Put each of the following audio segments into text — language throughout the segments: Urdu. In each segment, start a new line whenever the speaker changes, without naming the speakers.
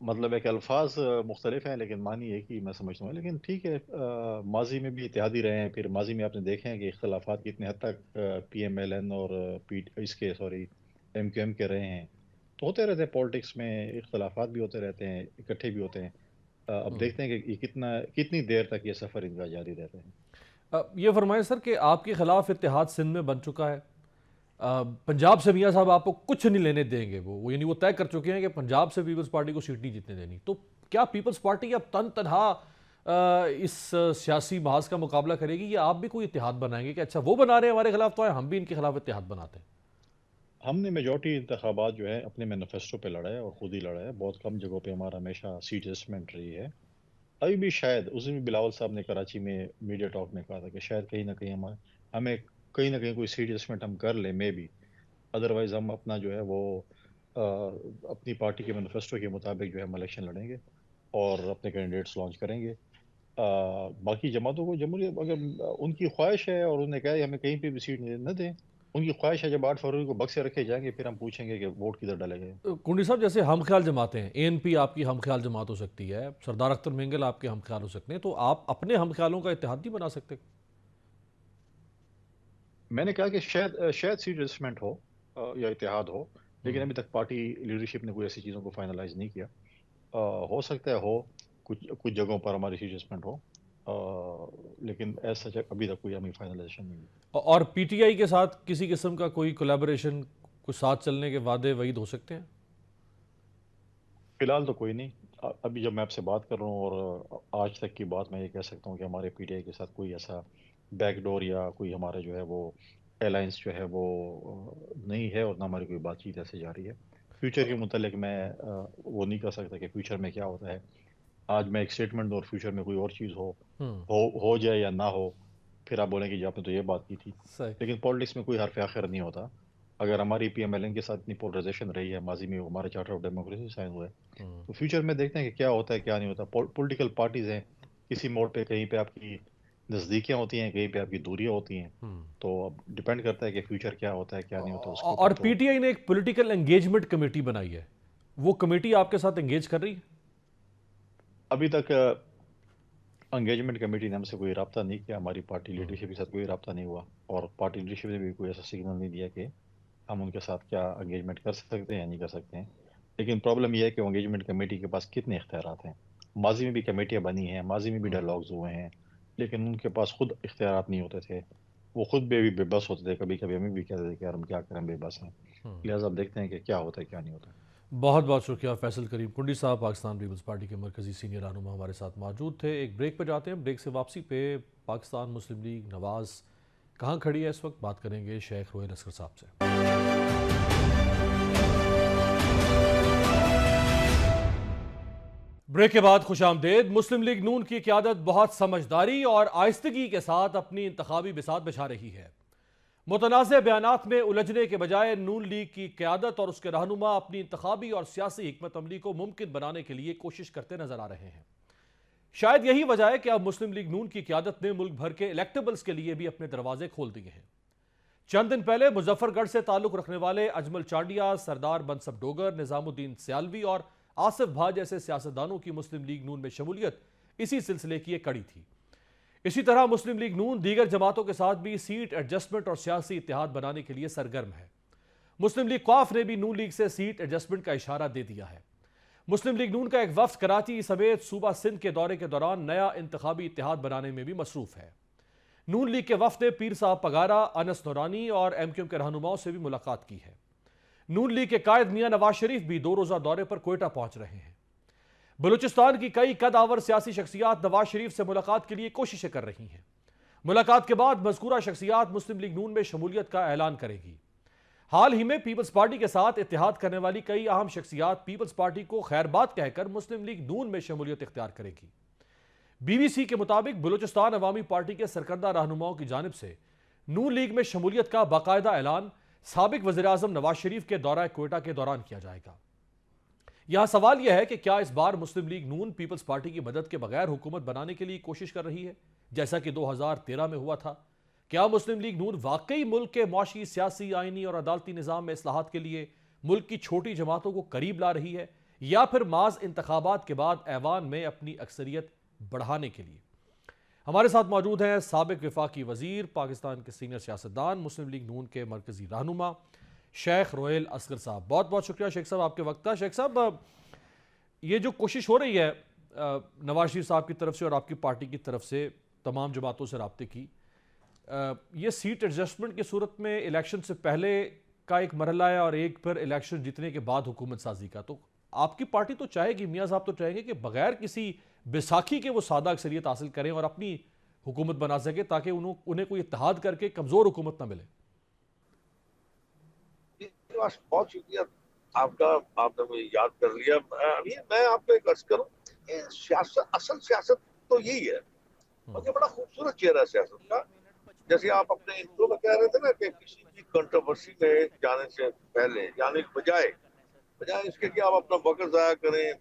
مطلب ہے کہ الفاظ مختلف ہیں لیکن معنی ایک ہی میں سمجھتا ہوں، لیکن ٹھیک ہے، ماضی میں بھی اتحادی رہے ہیں، پھر ماضی میں آپ نے دیکھے ہیں کہ اختلافات کتنے حد تک پی ایم ایل این اور اس کے سوری ایم کیو ایم کے رہے ہیں، تو ہوتے رہتے ہیں پالیٹکس میں، اختلافات بھی ہوتے رہتے ہیں، اکٹھے بھی ہوتے ہیں۔ اب
ہوں۔
دیکھتے ہیں کہ یہ کتنی دیر تک یہ سفر ان کا جاری رہتا ہے۔
یہ فرمائیں سر کہ آپ کے خلاف اتحاد سندھ میں بن چکا ہے، پنجاب سے میاں صاحب آپ کو کچھ نہیں لینے دیں گے، وہ یعنی وہ طے کر چکے ہیں کہ پنجاب سے پیپلز پارٹی کو سیٹ نہیں جیتنے دینی، تو کیا پیپلز پارٹی اب تن تنہا اس سیاسی محاذ کا مقابلہ کرے گی، یا آپ بھی کوئی اتحاد بنائیں گے کہ اچھا وہ بنا رہے ہیں ہمارے خلاف تو ہے، ہم بھی ان کے خلاف اتحاد بناتے ہیں؟
ہم نے میجورٹی انتخابات جو ہے اپنے مینیفیسٹو پہ لڑا ہے اور خود ہی لڑا ہے، بہت کم جگہوں پہ ہمارا ہمیشہ سیٹ ایڈجسٹمنٹ رہی ہے۔ ابھی بھی شاید اس دن بھی بلاول صاحب نے کراچی میں میڈیا ٹاک میں کہا تھا کہ شاید کہیں نہ کہیں ہمیں کہیں نہ کہیں کوئی سیٹ ایڈجسٹمنٹ ہم کر لیں، میں بھی ادروائز ہم اپنا جو ہے وہ اپنی پارٹی کے مینیفیسٹو کے مطابق جو ہے ہم الیکشن لڑیں گے اور اپنے کینڈیڈیٹس لانچ کریں گے۔ باقی جماعتوں کو جمہوریت اگر ان کی خواہش ہے اور انہوں نے کہا ہے ہمیں کہیں پہ بھی سیٹ نہ دیں، ان کی خواہش ہے، جب 8 فروری کو بکسے رکھے جائیں گے پھر ہم پوچھیں گے کہ ووٹ کدھر ڈالے گئے۔
کنڈی صاحب جیسے ہم خیال جماعتیں ہیں، اے این پی آپ کی ہم خیال جماعت ہو سکتی ہے، سردار اختر مینگل آپ کے ہم خیال ہو سکتے ہیں، تو آپ اپنے ہم خیالوں کا اتحاد نہیں بنا سکتے؟
میں نے کہا کہ شاید سیٹ ایڈجسٹمنٹ ہو یا اتحاد ہو، لیکن ابھی تک پارٹی لیڈرشپ نے کوئی ایسی چیزوں کو فائنلائز نہیں کیا۔ ہو سکتا ہے ہو کچھ جگہوں پر ہماری سیٹ ایڈجسٹمنٹ ہو، لیکن ایسا ابھی تک کوئی ہمیں فائنلائزیشن نہیں ہے۔
اور پی ٹی آئی کے ساتھ کسی قسم کا کوئی کولیبریشن، کچھ ساتھ چلنے کے وعدے وعید ہو سکتے ہیں؟
فی الحال تو کوئی نہیں۔ ابھی جب میں آپ سے بات کر رہا ہوں اور آج تک کی بات میں یہ کہہ سکتا ہوں کہ ہمارے پی ٹی آئی کے ساتھ کوئی ایسا بیک ڈور یا کوئی ہمارا جو ہے وہ الائنس جو ہے وہ نہیں ہے، اور نہ ہماری کوئی بات چیت ایسے جاری ہے۔ فیوچر کے متعلق میں وہ نہیں کہہ سکتا کہ فیوچر میں کیا ہوتا ہے۔ آج میں ایک اسٹیٹمنٹ دوں اور فیوچر میں کوئی اور چیز ہو جائے یا نہ ہو، پھر آپ بولیں کہ جی آپ نے تو یہ بات کی تھی۔
صحیح۔
لیکن پالیٹکس میں کوئی حرف آخر نہیں ہوتا۔ اگر ہماری پی ایم ایل این کے ساتھ اتنی پولرائزیشن رہی ہے، ماضی میں ہمارا چارٹر آف ڈیموکریسی سائن ہوا ہے، تو فیوچر میں دیکھتے ہیں کہ کیا ہوتا ہے کیا نہیں ہوتا۔ پولیٹیکل پارٹیز ہیں، کسی موڑ پہ کہیں پہ آپ کی نزدیکیاں ہوتی ہیں، کہیں پہ آپ کی دوریاں ہوتی ہیں، تو اب ڈیپینڈ کرتا ہے کہ فیوچر کیا ہوتا ہے کیا نہیں ہوتا اس کے
اور
اوپر۔
پی
تو
ٹی آئی نے ایک پولیٹیکل انگیجمنٹ کمیٹی بنائی ہے، وہ کمیٹی آپ کے ساتھ انگیج کر رہی ہے؟
ابھی تک انگیجمنٹ کمیٹی نے ہم سے کوئی رابطہ نہیں کیا، ہماری پارٹی لیڈرشپ کے ساتھ کوئی رابطہ نہیں ہوا، اور پارٹی لیڈرشپ نے بھی کوئی ایسا سگنل نہیں دیا کہ ہم ان کے ساتھ کیا انگیجمنٹ کر سکتے ہیں یا نہیں کر سکتے ہیں۔ لیکن پرابلم یہ ہے کہ انگیجمنٹ کمیٹی کے پاس کتنے اختیارات ہیں۔ ماضی میں بھی کمیٹیاں بنی ہیں، ماضی میں بھی ڈائلاگز ہوئے ہیں، لیکن ان کے پاس خود اختیارات نہیں ہوتے تھے، وہ خود بھی بے بس ہوتے تھے، کبھی کبھی ہمیں بھی کہتے تھے کہ یار ہم کیا کریں، بے بس ہیں۔ لہٰذا اب دیکھتے ہیں کہ کیا ہوتا ہے کیا نہیں ہوتا۔
بہت بہت شکریہ فیصل کریم کنڈی صاحب، پاکستان پیپلز پارٹی کے مرکزی سینئر رہنما ہمارے ساتھ موجود تھے۔ ایک بریک پہ جاتے ہیں، بریک سے واپسی پہ پاکستان مسلم لیگ نواز کہاں کھڑی ہے اس وقت، بات کریں گے شیخ روہیل اصغر صاحب سے۔ بریک کے بعد خوش آمدید۔ مسلم لیگ نون کی قیادت بہت سمجھداری اور آہستگی کے ساتھ اپنی انتخابی بساط بچھا رہی ہے۔ متنازع بیانات میں الجھنے کے بجائے نون لیگ کی قیادت اور اس کے رہنما اپنی انتخابی اور سیاسی حکمت عملی کو ممکن بنانے کے لیے کوشش کرتے نظر آ رہے ہیں۔ شاید یہی وجہ ہے کہ اب مسلم لیگ نون کی قیادت نے ملک بھر کے الیکٹیبلز کے لیے بھی اپنے دروازے کھول دیے ہیں۔ چند دن پہلے مظفر گڑھ سے تعلق رکھنے والے اجمل چانڈیا، سردار بنسب ڈوگر، نظام الدین سیالوی اور آصف بھا جیسے سیاستدانوں کی مسلم لیگ نون میں شمولیت اسی سلسلے کی ایک کڑی تھی۔ اسی طرح مسلم لیگ نون دیگر جماعتوں کے ساتھ بھی سیٹ ایڈجسٹمنٹ اور سیاسی اتحاد بنانے کے لیے سرگرم ہے۔ مسلم لیگ قاف نے بھی نون لیگ سے سیٹ ایڈجسٹمنٹ کا اشارہ دے دیا ہے۔ مسلم لیگ نون کا ایک وفد کراچی سمیت صوبہ سندھ کے دورے کے دوران نیا انتخابی اتحاد بنانے میں بھی مصروف ہے۔ نون لیگ کے وفد نے پیر صاحب پگارا، انس نورانی اور ایم کیو ایم کے رہنماؤں سے بھی ملاقات کی ہے۔ نون لیگ کے قائد میاں نواز شریف بھی 2 روزہ دورے پر کوئٹہ پہنچ رہے ہیں۔ بلوچستان کی کئی قد آور سیاسی شخصیات نواز شریف سے ملاقات کے لیے کوششیں کر رہی ہیں۔ ملاقات کے بعد مذکورہ شخصیات مسلم لیگ نون میں شمولیت کا اعلان کرے گی۔ حال ہی میں پیپلز پارٹی کے ساتھ اتحاد کرنے والی کئی اہم شخصیات پیپلز پارٹی کو خیر بات کہہ کر مسلم لیگ نون میں شمولیت اختیار کرے گی۔ بی بی سی کے مطابق بلوچستان عوامی پارٹی کے سرکردہ رہنماؤں کی جانب سے نون لیگ میں شمولیت کا باقاعدہ اعلان سابق وزیراعظم نواز شریف کے دورہ کوئٹہ کے دوران کیا جائے گا۔ یہاں سوال یہ ہے کہ کیا اس بار مسلم لیگ نون پیپلز پارٹی کی مدد کے بغیر حکومت بنانے کے لیے کوشش کر رہی ہے جیسا کہ 2013 میں ہوا تھا؟ کیا مسلم لیگ نون واقعی ملک کے معاشی، سیاسی، آئینی اور عدالتی نظام میں اصلاحات کے لیے ملک کی چھوٹی جماعتوں کو قریب لا رہی ہے، یا پھر محض انتخابات کے بعد ایوان میں اپنی اکثریت بڑھانے کے لیے؟ ہمارے ساتھ موجود ہیں سابق وفاقی وزیر، پاکستان کے سینئر سیاستدان، مسلم لیگ نون کے مرکزی رہنما شیخ روہیل اصغر صاحب۔ بہت بہت شکریہ شیخ صاحب آپ کے وقت کا۔ شیخ صاحب، یہ جو کوشش ہو رہی ہے نواز شریف صاحب کی طرف سے اور آپ کی پارٹی کی طرف سے تمام جماعتوں سے رابطے کی، یہ سیٹ ایڈجسٹمنٹ کی صورت میں الیکشن سے پہلے کا ایک مرحلہ ہے اور ایک پھر الیکشن جیتنے کے بعد حکومت سازی کا، تو آپ کی پارٹی تو چاہے گی، میاں صاحب تو چاہیں گے کہ بغیر کسی بیساکھی کے وہ سادہ اکثریت حاصل کریں اور اپنی حکومت بنا سکے تاکہ انہیں کوئی اتحاد کر کے کمزور حکومت نہ ملے۔
بہت شکریہ آپ کا، آپ نے مجھے یاد کر لیا۔ میں آپ کو ایک عرض کروں، سیاست، اصل سیاست تو یہی ہے، اور یہ بڑا خوبصورت چہرہ ہے سیاست کا۔ جیسے آپ اپنے انٹرو میں کہہ رہے تھے نا کہ کسی بھی کنٹروورسی میں جانے سے پہلے، یعنی بجائے اس کے کہ آپ اپنا وقت ضائع کریں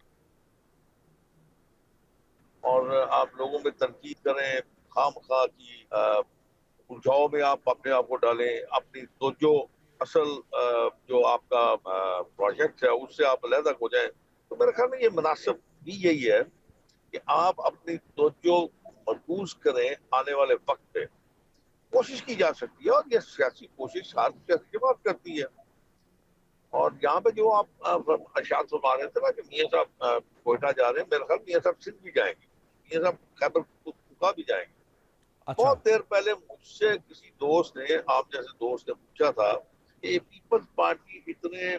اور آپ لوگوں میں تنقید کریں، خواہ مخواہ کی الجھاؤ میں آپ اپنے آپ کو ڈالیں، اپنی توجہ اصل جو آپ کا پروجیکٹ ہے اس سے آپ علیحدہ ہو جائیں، تو میرے خیال میں یہ مناسب بھی یہی ہے کہ آپ اپنی توجہ مرکوز کریں آنے والے وقت پہ۔ کوشش کی جا سکتی ہے اور یہ سیاسی کوشش ہر سیاسی جماعت کرتی ہے۔ اور یہاں پہ جو آپ اشاعت فرما رہے تھے نا کہ میاں صاحب کوئٹہ جا رہے ہیں، میرے خیال میاں صاحب سندھ بھی جائیں گے، میاں صاحب خیبر پختونخوا بھی جائیں گے۔ بہت دیر پہلے مجھ سے کسی دوست نے، آپ جیسے دوست نے پوچھا تھا کہ پیپلز پارٹی اتنے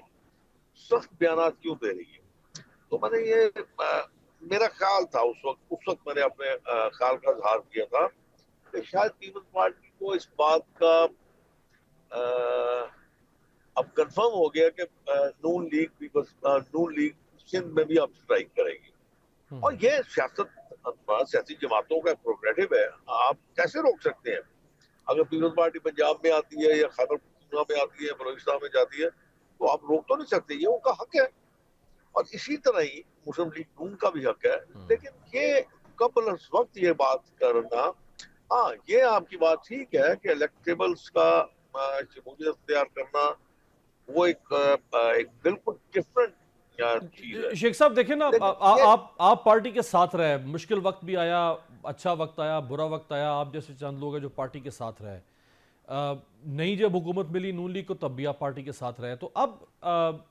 سخت بیانات کیوں دے رہی ہے، تو میں نے یہ میرا خیال تھا اس وقت میں نے اپنے خیال کا اظہار کیا تھا کہ شاید پیپلز پارٹی کو اس بات کا اب کنفرم ہو گیا کہ نون لیگ سندھ میں بھی اب اسٹرائک کرے گی، اور یہ سیاسی جماعتوں کا پروگریٹو ہے، آپ کیسے روک سکتے ہیں؟ اگر پیپلز پارٹی پنجاب میں آتی ہے یا خیبر پختونخوا میں آتی ہے، بلوچستان میں جاتی ہے، تو آپ روک تو نہیں سکتے، یہ ان کا حق ہے۔ اور اسی طرح ہی مسلم لیگ نون کا بھی حق ہے، لیکن یہ قبل از وقت یہ بات کرنا، ہاں یہ آپ کی بات ٹھیک ہے کہ الیکٹیبلز کا شمولیت اختیار کرنا وہ ایک بالکل ڈفرنٹ چیز ہے۔
شیخ صاحب دیکھیں نا، آپ پارٹی کے ساتھ رہے، مشکل وقت بھی آیا، اچھا وقت آیا، برا وقت آیا، آپ جیسے چند لوگ ہیں جو پارٹی کے ساتھ رہے، نئی جب حکومت ملی نون لیگ کو تب بھی آپ پارٹی کے ساتھ رہے، تو اب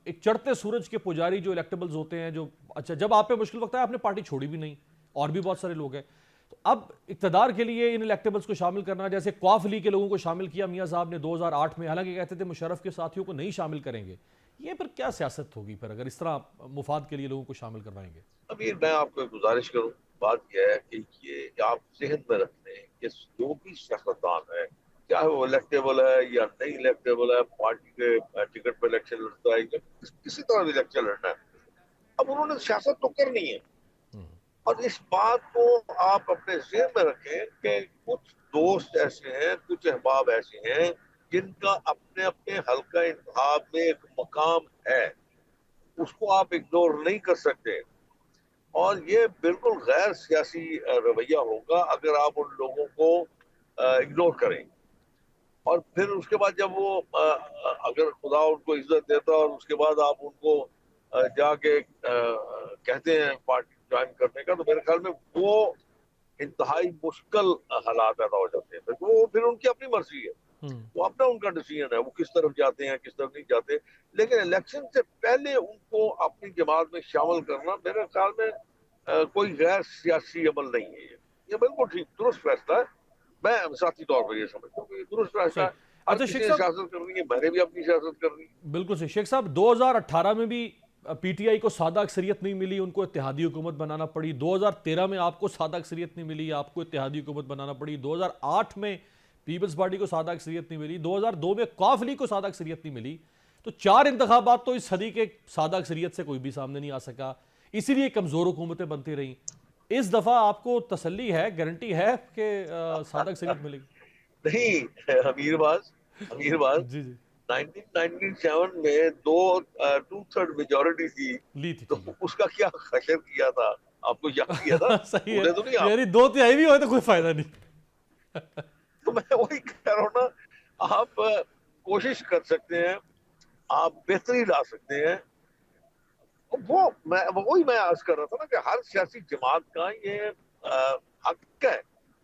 ایک چڑھتے سورج کے پجاری جو الیکٹیبلز ہوتے ہیں، جو اچھا جب آپ پہ مشکل وقت آیا آپ نے پارٹی چھوڑی بھی نہیں، اور بھی بہت سارے لوگ ہیں، تو اب اقتدار کے لیے ان الیکٹیبلز کو شامل کرنا، جیسے قواف لیگ کے لوگوں کو شامل کیا میاں صاحب نے 2008 میں، حالانکہ کہتے تھے مشرف کے ساتھیوں کو نہیں شامل کریں گے، یہ پھر کیا سیاست ہوگی پھر اگر اس طرح مفاد کے لیے لوگوں کو شامل کروائیں گے؟
امیر، میں آپ کو گزارش کروں، بات یہ ہے کہ یہ آپ ذہن میں رکھ لیں کہ جو بھی سیاستدان ہے، چاہے وہ الیکٹیبل ہے یا نہیں الیکٹیبل ہے، پارٹی کے ٹکٹ پہ الیکشن لڑتا ہے یا کسی طرح بھی الیکشن لڑنا ہے، اب انہوں نے سیاست تو کرنی ہے۔ اور اس بات کو آپ اپنے ذہن میں رکھیں کہ کچھ دوست ایسے ہیں، کچھ احباب ایسے ہیں جن کا اپنے اپنے حلقہ انتخاب میں ایک مقام ہے، اس کو آپ اگنور نہیں کر سکتے، اور یہ بالکل غیر سیاسی رویہ ہوگا اگر آپ ان لوگوں کو اگنور کریں۔ اور پھر اس کے بعد جب وہ اگر خدا ان کو عزت دیتا اور اس کے بعد آپ ان کو جا کے کہتے ہیں پارٹی جوائن کرنے کا، تو میرے خیال میں وہ انتہائی مشکل حالات پیدا ہو جاتے ہیں، وہ پھر ان کی اپنی مرضی ہے، وہ اپنا ان کا ڈیسیژن ہے، وہ کس طرف جاتے ہیں کس طرف نہیں جاتے، لیکن الیکشن سے پہلے ان کو اپنی جماعت میں شامل کرنا میرے خیال میں کوئی غیر سیاسی عمل نہیں ہے۔ یہ بالکل ٹھیک درست فیصلہ ہے، میں ذاتی طور پر یہ سمجھتا ہوں کہ یہ درست فیصلہ ہے۔ ہر کسی نے سیاست کرنی ہے، میں نے بھی اپنی سیاست کرنی ہے۔
بالکل صحیح۔ شیخ صاحب 2018 میں بھی پی ٹی آئی کو سادہ اکثریت نہیں ملی، ان کو اتحادی حکومت بنانا پڑی، 2013 میں آپ کو سادہ اکثریت نہیں ملی، آپ کو اتحادی حکومت بنانا پڑی، 2008 میں پیپلز پارٹی کو سادہ اکثریت نہیں ملی، 2002 میں قواف لیگ کو سادہ اکثریت نہیں ملی، تو 4 انتخابات تو اس صدی کے سادہ اکثریت سے کوئی بھی سامنے نہیں آ سکا، اسی لیے کمزور حکومتیں بنتی رہیں۔ اس دفعہ آپ کو تسلی ہے، گارنٹی ہے کہ سادہ اکثریت ملے گی؟
نہیں امیر باز،
جی جی
1997 میں 2/3 میجورٹی تھی،
لی تھی،
تو
ٹھیک ہے،
اس کا کیا خشر کیا تھا، آپ کو یاد کیا تھا؟
صحیح
بھولے تو نہیں
ہے،
آپ؟
یعنی 2/3 بھی ہوئے تو کوئی فائدہ نہیں۔
تو میں وہی کہہ رہا ہوں نا، آپ کوشش کر سکتے ہیں، آپ بہتری لا سکتے ہیں، وہی میں عرض کر رہا تھا نا کہ ہر سیاسی جماعت کا یہ حق ہے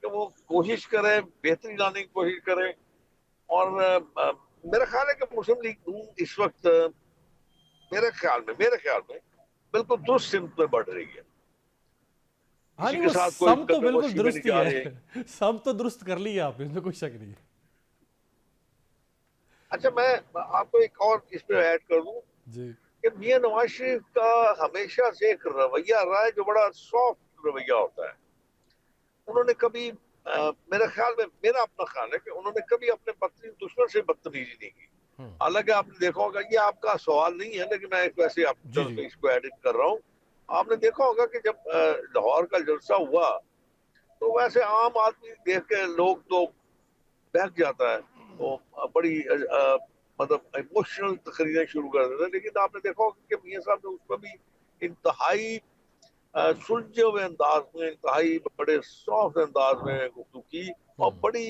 کہ وہ کوشش کرے، بہتری لانے کی کوشش کرے. اور میرا خیال ہے کہ مسلم لیگ نون اس وقت میرے خیال میں بالکل درست سمت میں بڑھ رہی ہے.
ہاں
کسی
نہیں،
کے
وہ
ساتھ کوئی
سم تو بالکل
کنٹروورسی میں نہیں
درست ہی
جا رہے.
ہے، سم تو درست کر لی ہے آپ نے، اس میں کوئی شک نہیں ہے.
اچھا میں آپ کو ایک اور اس پہ ایڈ کر دوں
جی
کہ میاں نواز شریف کا ہمیشہ سے ایک رویہ رہا ہے جو بڑا سافٹ رویہ ہوتا ہے. انہوں نے کبھی میرا اپنا خیال ہے کہ انہوں نے کبھی اپنے بدترین دشمن سے بدتمیزی نہیں کی. حالانکہ آپ نے دیکھا ہوگا، یہ آپ کا سوال نہیں ہے لیکن میں ویسے آپ
جی جی.
اس کو ایڈٹ کر رہا ہوں. آپ نے دیکھا ہوگا کہ جب لاہور کا جلسہ ہوا تو ویسے عام آدمی دیکھ کے لوگ تو بہک جاتا ہے، وہ بڑی مطلب ایموشنل تقریریں شروع کر دیتے ہیں. لیکن آپ نے دیکھا ہوگا کہ میاں صاحب نے اس میں بھی انتہائی سلجھے ہوئے انداز میں، انتہائی بڑے سافٹ انداز میں گفتگو کی اور بڑی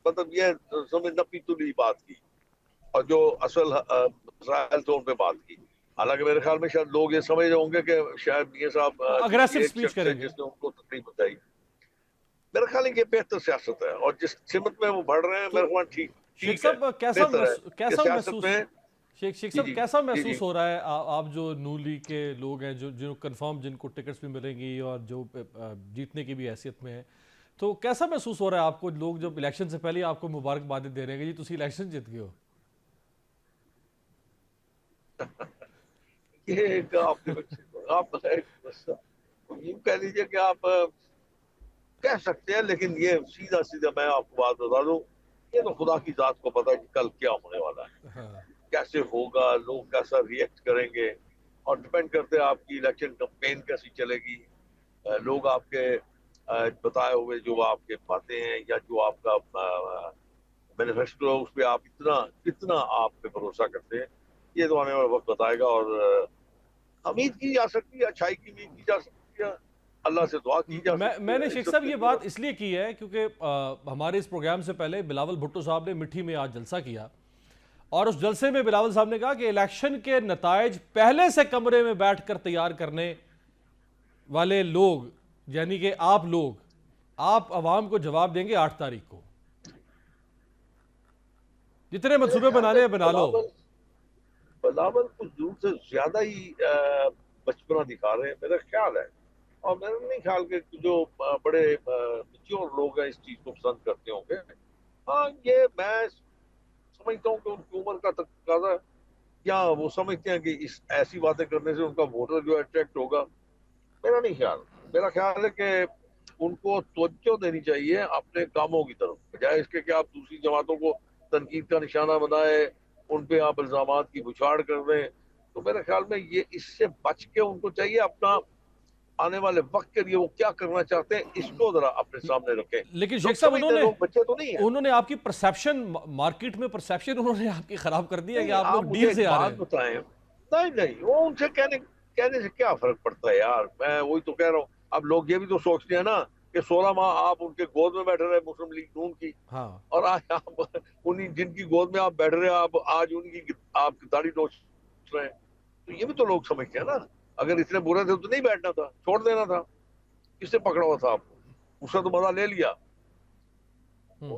مطلب یہ سمجھ نپی تلی بات کی اور جو اصل مسائل تھے ان پہ بات کی. حالانکہ میرے خیال میں شاید لوگ یہ سمجھ رہے ہوں گے کہ شاید میاں صاحب
اگریسو
ایک
اسپیچ
شخص ہے
کریں گے.
جس نے ان کو تکلیف بتائی. میرا خیال ہے یہ بہتر سیاست ہے اور جس سمت میں وہ بڑھ رہے ہیں
تو
میرا خیال
شیخ
ٹھیک ہے،
صاحب
بہتر ہے کہ
کیسا
سیاست
محسوس،
میں.
شیخ
جی
صاحب
جی
کیسا
جی جی
محسوس ہو رہا ہے، آپ جو نون لیگ کے لوگ ہیں، جو کنفرم جن کو ٹکٹس بھی ملیں گی اور جو جیتنے کی بھی حیثیت میں ہیں، تو کیسا محسوس ہو رہا ہے آپ کو؟ لوگ جب الیکشن سے پہلے آپ کو مبارکبادیں دے رہے ہیں کہ جی تسی الیکشن جیت گئے ہو.
یہ ایک آپ یوں کہہ لیجیے کہ آپ کہہ سکتے ہیں، لیکن یہ سیدھا میں آپ کو بات بتا دوں، یہ تو خدا کی ذات کو پتا ہے کہ کل کیا ہونے والا ہے،
ہاں
کیسے ہوگا، لوگ کیسا ریئیکٹ کریں گے، اور ڈپینڈ کرتے ہیں آپ کی الیکشن کمپین کیسی چلے گی. لوگ آپ کے بتائے ہوئے جو آپ کے باتیں ہیں یا جو آپ کا مینیفیسٹو ہے اس پہ آپ کتنا آپ پہ بھروسہ کرتے ہیں، یہ تو آنے والا وقت بتائے گا. اور امید کی جا سکتی ہے، اچھائی کی امید کی جا سکتی ہے، اللہ سے دعا کی جا سکتی
میں
ہے
نے شیخ
عزت
صاحب
کے
یہ
لیے.
بات اس لیے کی ہے کیونکہ ہمارے اس پروگرام سے پہلے بلاول بھٹو صاحب نے مٹھی میں آج جلسہ کیا، اور اس جلسے میں بلاول صاحب نے کہا کہ الیکشن کے نتائج پہلے سے کمرے میں بیٹھ کر تیار کرنے والے لوگ، یعنی کہ آپ لوگ، آپ عوام کو جواب دیں گے 8 تاریخ کو. جتنے
میرے
منصوبے
خیال
بنانے
میں
ہیں بنا لو.
بلاول کچھ دور سے زیادہ ہی بچپنا دکھا رہے ہیں میرا خیال ہے. اور میرا نہیں خیال کہ جو بڑے میچور لوگ ہیں اس چیز کو پسند کرتے ہوں گے. ہاں یہ میں سمجھتا ہوں کہ ان کی عمر کا تقاضا ہے، یا وہ سمجھتے ہیں کہ اس ایسی باتیں کرنے سے ان کا ووٹر جو اٹریکٹ ہوگا. میرا نہیں خیال. میرا خیال ہے کہ ان کو توجہ دینی چاہیے اپنے کاموں کی طرف، بجائے اس کے کہ آپ دوسری جماعتوں کو تنقید کا نشانہ بنائے، ان پہ آپ الزامات کی بچھاڑ کر دیں. تو میرے خیال میں یہ اس سے بچ کے ان کو چاہیے اپنا آنے والے وقت کے لیے وہ کیا کرنا چاہتے ہیں اس کو ذرا اپنے سامنے رکھیں.
لیکن
لوگ
شیخ صاحب
سمجھتے ہیں لوگ بچے تو نہیں ہیں.
انہوں نے آپ کی پرسیپشن، مارکیٹ میں پرسیپشن انہوں نے آپ کی خراب کر دی ہے کہ
نہیں
آپ لوگ
آپ مجھے
ڈیل
ایک
سے آ رہے
بات
ہیں.
بتائیں. نہیں وہ ان سے کہنے سے کیا فرق پڑتا ہے یار. میں وہی تو کہہ رہا ہوں. اب لوگ یہ بھی تو سوچتے ہیں نا کہ 16 ماہ آپ ان کے گود میں بیٹھے رہے مسلم لیگ نون کی،
ہاں
اور آج آپ انہیں جن کی گود میں آپ بیٹھ رہے ہیں آپ آج ان کی آپ داڑھی نوچ رہے ہیں. تو یہ بھی تو لوگ سمجھتے ہیں نا. اگر اتنے برے تھے تو نہیں بیٹھنا تھا، چھوڑ دینا تھا. کس سے پکڑا ہوا تھا آپ کو؟ اس سے تو مزہ لے لیا،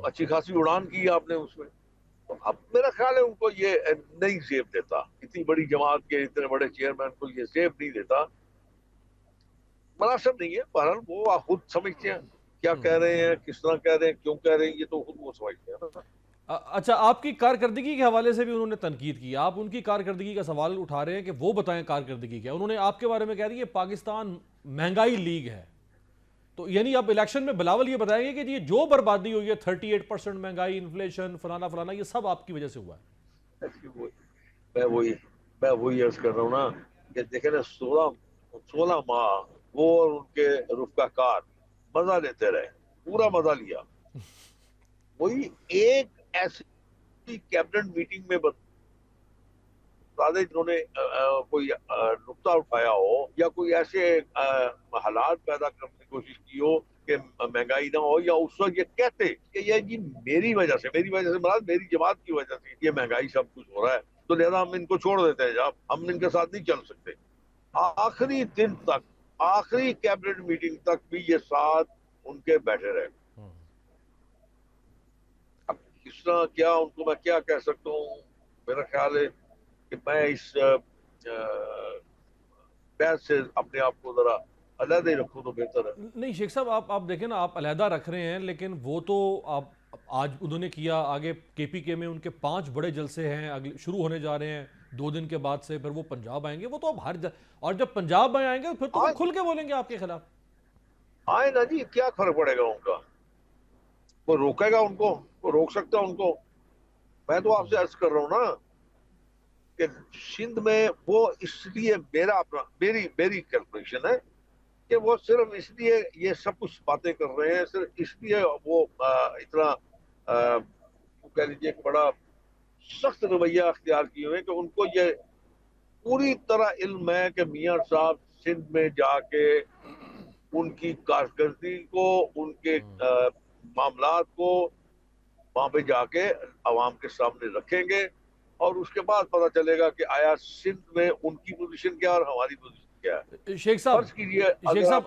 اچھی خاصی اڑان کی آپ نے اس میں. تو اب میرا خیال ہے ان کو یہ نہیں زیب دیتا، اتنی بڑی جماعت کے اتنے بڑے چیئرمین کو یہ زیب نہیں دیتا، مناسب نہیں ہے. بہرحال وہ خود سمجھتے ہیں کیا کہہ رہے ہیں، کس طرح کہہ رہے ہیں، کیوں کہہ رہے ہیں، یہ تو خود وہ سمجھتے ہیں نا.
اچھا، آپ کی کارکردگی کے حوالے سے بھی انہوں نے تنقید کی. آپ ان کی کارکردگی کا سوال اٹھا رہے ہیں کہ وہ بتائیں کارکردگی کیا. انہوں نے آپ کے بارے میں کہہ دی کہ پاکستان مہنگائی لیگ ہے. تو یعنی اب الیکشن میں بلاول یہ بتائیں گے کہ یہ جو بربادی ہوئی ہے 38% مہنگائی، انفلیشن، فلانا یہ سب آپ کی وجہ سے ہوا ہے.
میں وہی عرض کر رہا ہوں نا کہ دیکھیں نا 16 ماہ وہ اور ان کے رفقا کار مزہ لیتے رہے، پورا مزہ لیا. وہی ایک ایسی کیبنٹ میٹنگ میں جنہوں نے کوئی نقطہ اٹھایا ہو یا کوئی ایسے حالات پیدا کرنے کی کوشش کی ہو کہ مہنگائی نہ ہو، یا اس وقت یہ کہتے کہ یہ جی میری وجہ سے مراد میری جماعت کی وجہ سے یہ مہنگائی سب کچھ ہو رہا ہے. تو لہذا ہم ان کو چھوڑ دیتے ہیں جناب, ہم ان کے ساتھ نہیں چل سکتے. آخری دن تک, آخری کیبنٹ میٹنگ تک بھی یہ ساتھ ان کے بیٹھے رہے. اب کس طرح کیا ان کو میں کیا کہہ سکتا ہوں, میرا خیال ہے کہ میں اس بحث سے اپنے آپ کو ذرا علیحدہ ہی رکھوں تو بہتر ہے.
نہیں شیخ صاحب, آپ دیکھیں نا, آپ علیحدہ رکھ رہے ہیں, لیکن وہ تو آپ آج انہوں نے کیا, آگے کے پی کے میں ان کے 5 بڑے جلسے ہیں اگلے شروع ہونے جا رہے ہیں 2 دن کے بعد سے, پھر وہ پنجاب آئیں گے, وہ تو اب اور جب پنجاب میں آئیں گے پھر تو وہ کھل کے بولیں گے آپ کے خلاف.
آئے نا جی, کیا فرق پڑے گا ان کا, وہ روکے گا ان کو, وہ روک سکتا ان کو. میں تو آپ سے عرض کر رہا ہوں نا کہ سندھ میں وہ اس لیے میری کیلکولیشن ہے کہ وہ صرف اس لیے یہ سب کچھ باتیں کر رہے ہیں, صرف اس لیے وہ اتنا کہہ لیجیے کہ بڑا سخت رویہ اختیار کیے ہوئے کہ ان کو یہ پوری طرح علم ہے کہ میاں صاحب سندھ میں جا کے ان کی کارکردگی کو, ان کے معاملات کو وہاں پہ جا کے عوام کے سامنے رکھیں گے, اور اس کے بعد پتہ چلے گا کہ آیا سندھ میں ان کی پوزیشن کیا اور ہماری پوزیشن کیا ہے.
شیخ صاحب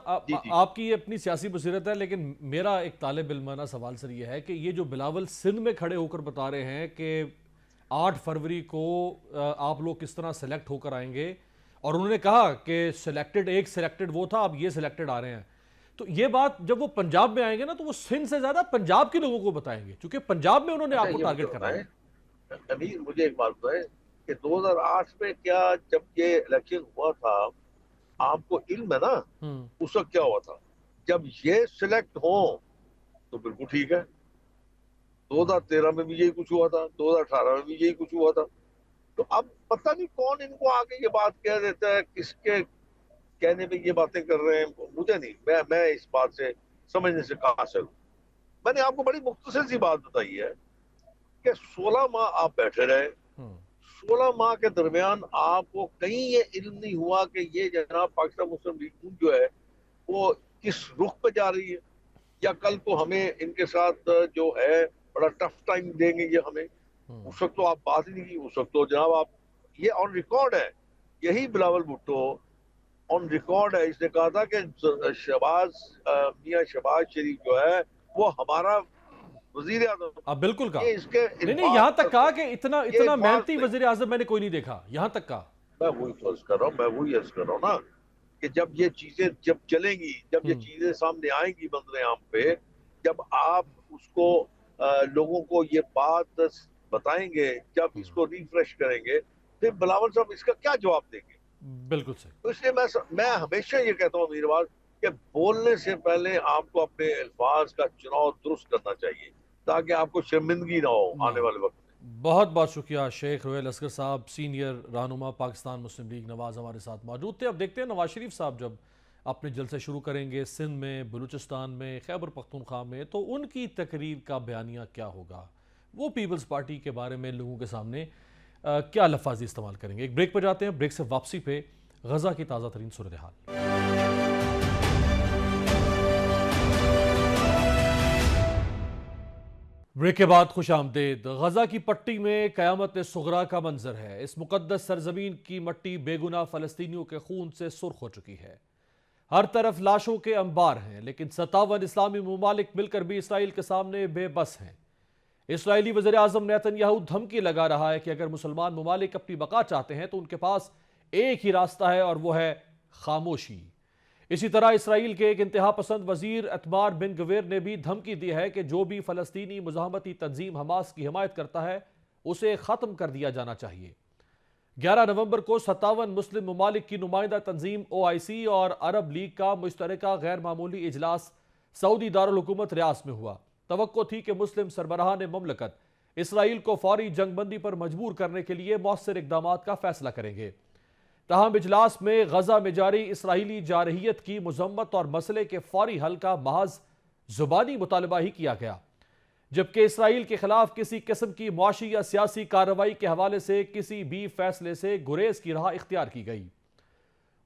آپ کی یہ اپنی سیاسی بصیرت ہے, لیکن میرا ایک طالب علمانہ سوال سر یہ ہے کہ یہ جو بلاول سندھ میں کھڑے ہو کر بتا رہے ہیں کہ 8 فروری کو آپ لوگ کس طرح سلیکٹ ہو کر آئیں گے, اور انہوں نے کہا کہ ایک سلیکٹڈ وہ تھا, اب یہ سلیکٹڈ آ رہے ہیں, تو یہ بات جب وہ پنجاب میں آئیں گے نا تو وہ سندھ سے زیادہ پنجاب کے لوگوں کو بتائیں گے, چونکہ پنجاب میں انہوں نے آپ کو ٹارگٹ کرنا ہے.
امیر مجھے ایک بات بتائیں کہ 2008 میں کیا جب یہ الیکشن ہوا تھا, آپ کو علم ہے نا اس وقت کیا ہوا تھا, جب یہ سلیکٹ ہوں تو بالکل ٹھیک ہے. 2013 میں بھی یہی کچھ ہوا تھا, 2018 میں بھی یہی کچھ ہوا تھا. تو اب پتہ نہیں کون ان کو آگے یہ بات کہہ دیتا ہے, کس کے کہنے میں یہ باتیں کر رہے ہیں, مجھے نہیں, میں اس بات سے سمجھنے سے قاصر ہوں. میں نے آپ کو بڑی مختصر سی بات بتائی ہے کہ 16 ماہ آپ بیٹھے رہے, 16 ماہ کے درمیان آپ کو کہیں یہ علم نہیں ہوا کہ یہ جناب پاکستان مسلم لیگ جو ہے وہ کس رخ پہ جا رہی ہے, یا کل کو ہمیں ان کے ساتھ جو ہے بڑا ٹف ٹائم دیں گے یہ ہمیں. اس وقت تو آپ بات ہی نہیں کی, اس وقت تو جناب آپ, یہ آن ریکارڈ ہے, یہی بلاول بھٹو آن ریکارڈ ہے, اس نے کہا تھا کہ میاں شہباز شریف جو ہے وہ ہمارا وزیر اعظم.
بالکل کہا, نہیں یہاں تک کہا کہ اتنا محنتی وزیر اعظم میں نے کوئی نہیں دیکھا, یہاں تک کہا.
میں وہی عرض کر رہا ہوں نا کہ جب یہ چیزیں جب چلیں گی, جب یہ چیزیں سامنے آئیں گی منظر عام پہ, جب آپ اس کو لوگوں کو یہ بات بتائیں گے, جب اس کو ریفریش کریں گے, پھر بلاول صاحب اس کا کیا جواب دیں گے.
بالکل صحیح.
تو اس لیے میں ہمیشہ یہ کہتا ہوں امیر آواز کہ بولنے سے پہلے آپ کو اپنے الفاظ کا چناؤ درست کرنا چاہیے تاکہ آپ کو شرمندگی نہ ہو آنے والے وقت میں.
بہت بہت شکریہ شیخ رویل اصغر صاحب, سینئر رہنما پاکستان مسلم لیگ نواز ہمارے ساتھ موجود تھے. اب دیکھتے ہیں نواز شریف صاحب جب اپنے جلسے شروع کریں گے سندھ میں, بلوچستان میں, خیبر پختونخوا میں, تو ان کی تقریر کا بیانیہ کیا ہوگا, وہ پیپلز پارٹی کے بارے میں لوگوں کے سامنے کیا لفاظی استعمال کریں گے. ایک بریک پہ جاتے ہیں, بریک سے واپسی پہ غزہ کی تازہ ترین صورتحال. بریک کے بعد خوش آمدید. غزہ کی پٹی میں قیامت صغریٰ کا منظر ہے. اس مقدس سرزمین کی مٹی بے گناہ فلسطینیوں کے خون سے سرخ ہو چکی ہے. ہر طرف لاشوں کے انبار ہیں, لیکن 57 اسلامی ممالک مل کر بھی اسرائیل کے سامنے بے بس ہیں. اسرائیلی وزیر اعظم نیتن یاہو دھمکی لگا رہا ہے کہ اگر مسلمان ممالک اپنی بقا چاہتے ہیں تو ان کے پاس ایک ہی راستہ ہے, اور وہ ہے خاموشی. اسی طرح اسرائیل کے ایک انتہا پسند وزیر اتمار بن گویر نے بھی دھمکی دی ہے کہ جو بھی فلسطینی مزاحمتی تنظیم حماس کی حمایت کرتا ہے اسے ختم کر دیا جانا چاہیے. 11 نومبر کو 57 مسلم ممالک کی نمائندہ تنظیم OIC اور عرب لیگ کا مشترکہ غیر معمولی اجلاس سعودی دارالحکومت ریاض میں ہوا. توقع تھی کہ مسلم سربراہان مملکت اسرائیل کو فوری جنگ بندی پر مجبور کرنے کے لیے مؤثر اقدامات کا فیصلہ کریں گے. تاہم اجلاس میں غزہ میں جاری اسرائیلی جارحیت کی مذمت اور مسئلے کے فوری حل کا محض زبانی مطالبہ ہی کیا گیا, جبکہ اسرائیل کے خلاف کسی قسم کی معاشی یا سیاسی کارروائی کے حوالے سے کسی بھی فیصلے سے گریز کی راہ اختیار کی گئی.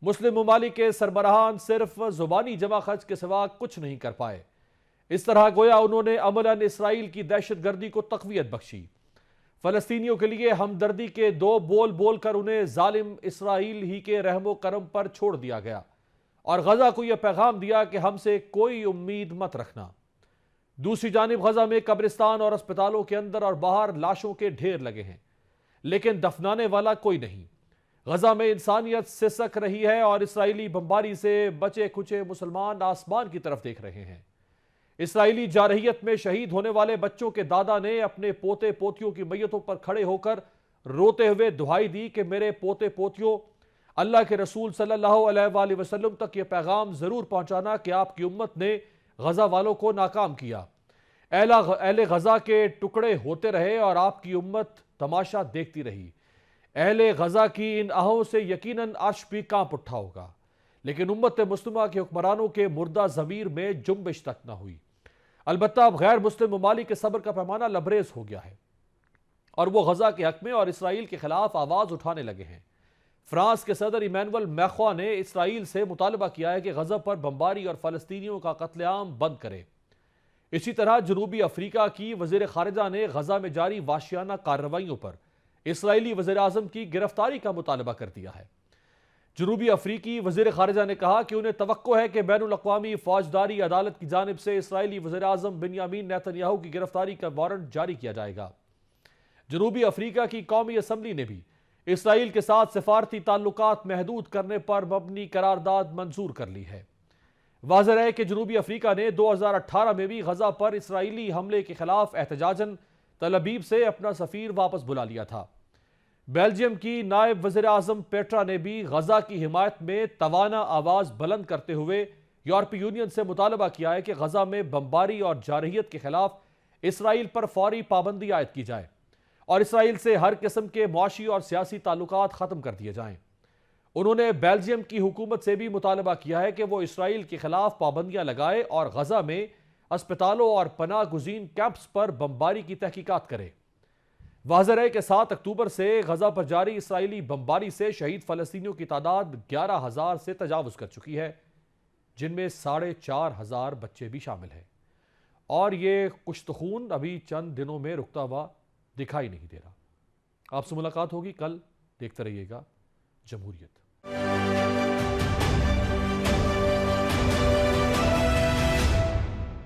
مسلم ممالک کے سربراہان صرف زبانی جمع خرچ کے سوا کچھ نہیں کر پائے. اس طرح گویا انہوں نے عملاً اسرائیل کی دہشت گردی کو تقویت بخشی. فلسطینیوں کے لیے ہمدردی کے دو بول بول کر انہیں ظالم اسرائیل ہی کے رحم و کرم پر چھوڑ دیا گیا اور غزہ کو یہ پیغام دیا کہ ہم سے کوئی امید مت رکھنا۔ دوسری جانب غزہ میں قبرستان اور اسپتالوں کے اندر اور باہر لاشوں کے ڈھیر لگے ہیں، لیکن دفنانے والا کوئی نہیں۔ غزہ میں انسانیت سسک رہی ہے اور اسرائیلی بمباری سے بچے کھچے مسلمان آسمان کی طرف دیکھ رہے ہیں۔ اسرائیلی جارحیت میں شہید ہونے والے بچوں کے دادا نے اپنے پوتے پوتیوں کی میتوں پر کھڑے ہو کر روتے ہوئے دعائی دی کہ میرے پوتے پوتیوں، اللہ کے رسول صلی اللہ علیہ وآلہ وسلم تک یہ پیغام ضرور پہنچانا کہ آپ کی امت نے غزہ والوں کو ناکام کیا۔ اہل غزہ کے ٹکڑے ہوتے رہے اور آپ کی امت تماشا دیکھتی رہی۔ اہل غزہ کی ان آہوں سے یقیناً عرش بھی کانپ اٹھا ہوگا، لیکن امت مسلمہ کے حکمرانوں کے مردہ ضمیر میں جنبش تک نہ ہوئی۔ البتہ اب غیر مسلم ممالک کے صبر کا پیمانہ لبریز ہو گیا ہے اور وہ غزہ کے حق میں اور اسرائیل کے خلاف آواز اٹھانے لگے ہیں۔ فرانس کے صدر ایمینول میخواں نے اسرائیل سے مطالبہ کیا ہے کہ غزہ پر بمباری اور فلسطینیوں کا قتل عام بند کرے۔ اسی طرح جنوبی افریقہ کی وزیر خارجہ نے غزہ میں جاری وحشیانہ کارروائیوں پر اسرائیلی وزیر اعظم کی گرفتاری کا مطالبہ کر دیا ہے۔ جنوبی افریقی وزیر خارجہ نے کہا کہ انہیں توقع ہے کہ بین الاقوامی فوجداری عدالت کی جانب سے اسرائیلی وزیر اعظم بنیامین نیتن یاہو کی گرفتاری کا وارنٹ جاری کیا جائے گا۔ جنوبی افریقہ کی قومی اسمبلی نے بھی اسرائیل کے ساتھ سفارتی تعلقات محدود کرنے پر مبنی قرارداد منظور کر لی ہے۔ واضح ہے کہ جنوبی افریقہ نے 2018 میں بھی غزہ پر اسرائیلی حملے کے خلاف احتجاجاً تل ابیب سے اپنا سفیر واپس بلا لیا تھا۔ بیلجیم کی نائب وزیر اعظم پیٹرا نے بھی غزہ کی حمایت میں توانا آواز بلند کرتے ہوئے یورپی یونین سے مطالبہ کیا ہے کہ غزہ میں بمباری اور جارحیت کے خلاف اسرائیل پر فوری پابندی عائد کی جائے اور اسرائیل سے ہر قسم کے معاشی اور سیاسی تعلقات ختم کر دیے جائیں۔ انہوں نے بیلجیم کی حکومت سے بھی مطالبہ کیا ہے کہ وہ اسرائیل کے خلاف پابندیاں لگائے اور غزہ میں اسپتالوں اور پناہ گزین کیمپس پر بمباری کی تحقیقات کرے۔ واضح ہے کہ 7 اکتوبر سے غزہ پر جاری اسرائیلی بمباری سے شہید فلسطینیوں کی تعداد 11,000 سے تجاوز کر چکی ہے، جن میں 4,500 بچے بھی شامل ہیں، اور یہ کشت خون ابھی چند دنوں میں رکتا ہوا دکھائی نہیں دے رہا۔ آپ سے ملاقات ہوگی کل، دیکھتے رہیے گا جمہوریت۔